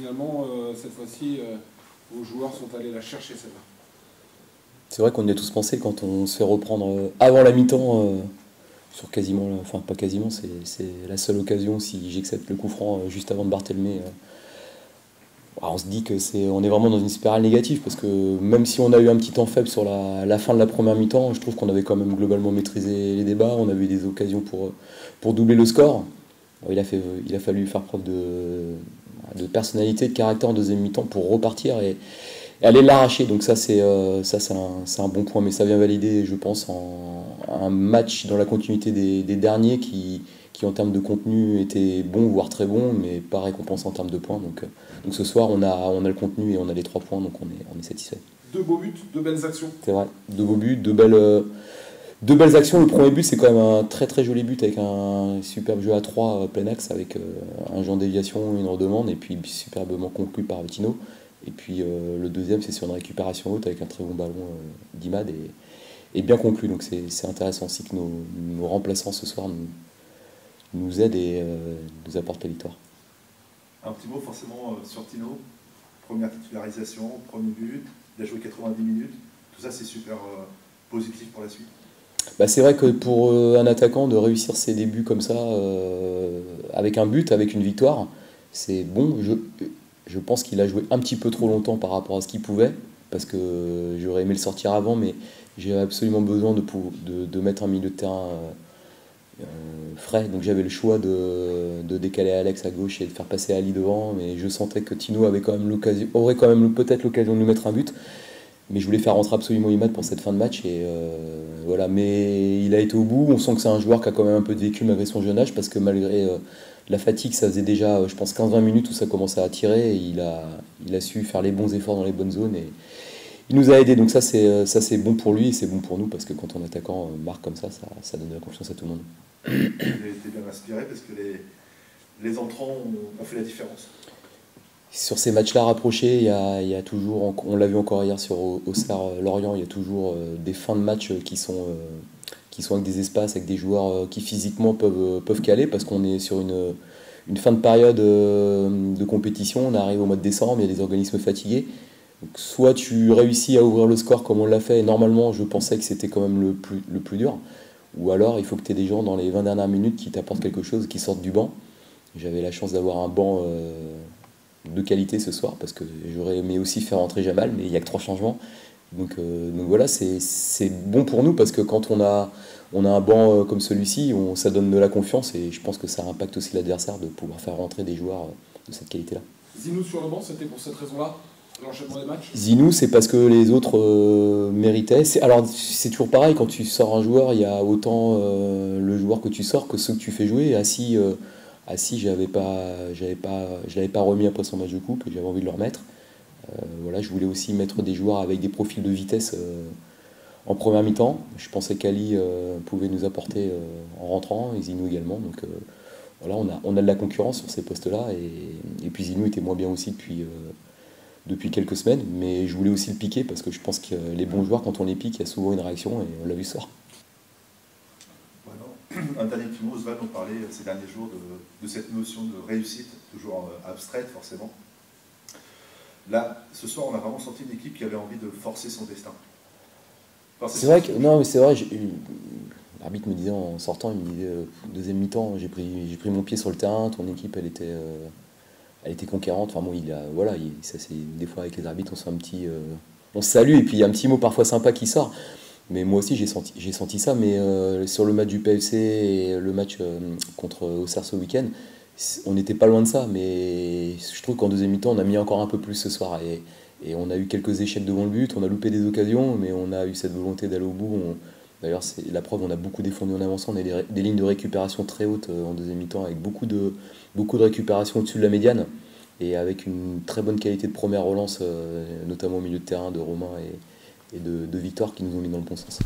finalement, cette fois-ci, vos joueurs sont allés la chercher, celle-là. C'est vrai qu'on y a tous pensé quand on se fait reprendre avant la mi-temps, sur quasiment, enfin pas quasiment, c'est la seule occasion si j'accepte le coup franc juste avant de Barthélémy. On se dit on est vraiment dans une spirale négative parce que même si on a eu un petit temps faible sur la fin de la première mi-temps, je trouve qu'on avait quand même globalement maîtrisé les débats, on avait eu des occasions pour doubler le score. Il a fallu faire preuve de personnalité, de caractère en deuxième mi-temps pour repartir et aller l'arracher. Donc ça c'est un bon point, mais ça vient valider, je pense, un match dans la continuité des derniers qui en termes de contenu était bon, voire très bon, mais pas récompensé en termes de points. Donc ce soir on a le contenu et on a les 3 points, donc on est satisfait. 2 beaux buts, 2 belles actions. C'est vrai, 2 beaux buts, 2 belles actions. Le premier but, c'est quand même un très très joli but avec un superbe jeu à 3 plein axe avec un jeu en déviation, une redemande, et puis superbement conclu par Tino. Et puis le deuxième, c'est sur une récupération haute avec un très bon ballon d'Imad et bien conclu. Donc c'est intéressant aussi que nos remplaçants ce soir nous aident et nous apportent la victoire. Un petit mot forcément sur Tino. Première titularisation, premier but, il a joué 90 minutes. Tout ça, c'est super positif pour la suite. Bah, c'est vrai que pour un attaquant de réussir ses débuts comme ça, avec un but, avec une victoire, c'est bon. Je pense qu'il a joué un petit peu trop longtemps par rapport à ce qu'il pouvait, parce que j'aurais aimé le sortir avant, mais j'ai absolument besoin de mettre un milieu de terrain frais. Donc j'avais le choix de décaler Alex à gauche et de faire passer Ali devant, mais je sentais que Tino aurait quand même peut-être l'occasion de nous mettre un but. Mais je voulais faire rentrer absolument Imad pour cette fin de match. Et voilà. Mais il a été au bout. On sent que c'est un joueur qui a quand même un peu de vécu malgré son jeune âge, parce que malgré la fatigue, ça faisait déjà, je pense, 15-20 minutes où ça commençait à tirer. Et il a su faire les bons efforts dans les bonnes zones. Et il nous a aidés. Donc ça, c'est bon pour lui et c'est bon pour nous, parce que quand on attaquant marque comme ça donne de la confiance à tout le monde. Vous avez été bien inspiré parce que les entrants ont fait la différence. Sur ces matchs-là rapprochés, il y a toujours, on l'a vu encore hier sur Auxerre-Lorient, il y a toujours des fins de match qui sont avec des espaces, avec des joueurs qui physiquement peuvent caler, parce qu'on est sur une fin de période de compétition, on arrive au mois de décembre, il y a des organismes fatigués. Donc, soit tu réussis à ouvrir le score comme on l'a fait, et normalement je pensais que c'était quand même le plus dur, ou alors il faut que tu aies des gens dans les 20 dernières minutes qui t'apportent quelque chose, qui sortent du banc. J'avais la chance d'avoir un banc de qualité ce soir, parce que j'aurais aimé aussi faire entrer Jamal, mais il n'y a que 3 changements. Donc voilà, c'est bon pour nous, parce que quand on a un banc comme celui-ci, ça donne de la confiance, et je pense que ça impacte aussi l'adversaire de pouvoir faire rentrer des joueurs de cette qualité-là. Zinou sur le banc, c'était pour cette raison-là, l'enchaînement des matchs? Zinou, c'est parce que les autres méritaient. Alors c'est toujours pareil, quand tu sors un joueur, il y a autant le joueur que tu sors que ceux que tu fais jouer. Assis, je l'avais pas remis après son match de coupe, et j'avais envie de le remettre. Voilà, je voulais aussi mettre des joueurs avec des profils de vitesse en première mi-temps. Je pensais qu'Ali pouvait nous apporter en rentrant, et Zinou également. Donc voilà, on a de la concurrence sur ces postes-là, et puis Zinou était moins bien aussi depuis quelques semaines, mais je voulais aussi le piquer, parce que je pense que les bons joueurs, quand on les pique, il y a souvent une réaction, et on l'a vu ce soir. Un dernier petit mot, Oswald, on parlait ces derniers jours de cette notion de réussite, toujours abstraite forcément. Là, ce soir, on a vraiment senti une équipe qui avait envie de forcer son destin. C'est vrai que, non, mais c'est vrai, l'arbitre me disait en sortant, il me disait, deuxième mi-temps, j'ai pris mon pied sur le terrain, ton équipe, elle était conquérante. Enfin bon, ça c'est des fois avec les arbitres, on se salue, et puis il y a un petit mot parfois sympa qui sort. Mais moi aussi j'ai senti ça, mais sur le match du PFC et le match contre Auxerre ce week-end, on n'était pas loin de ça, mais je trouve qu'en deuxième mi-temps on a mis encore un peu plus ce soir, et on a eu quelques échecs devant le but, on a loupé des occasions, mais on a eu cette volonté d'aller au bout. D'ailleurs c'est la preuve, on a beaucoup défendu en avançant, on a des lignes de récupération très hautes en deuxième mi-temps, avec beaucoup de récupération au-dessus de la médiane, et avec une très bonne qualité de première relance, notamment au milieu de terrain de Romain et de Victor, qui nous ont mis dans le bon sens.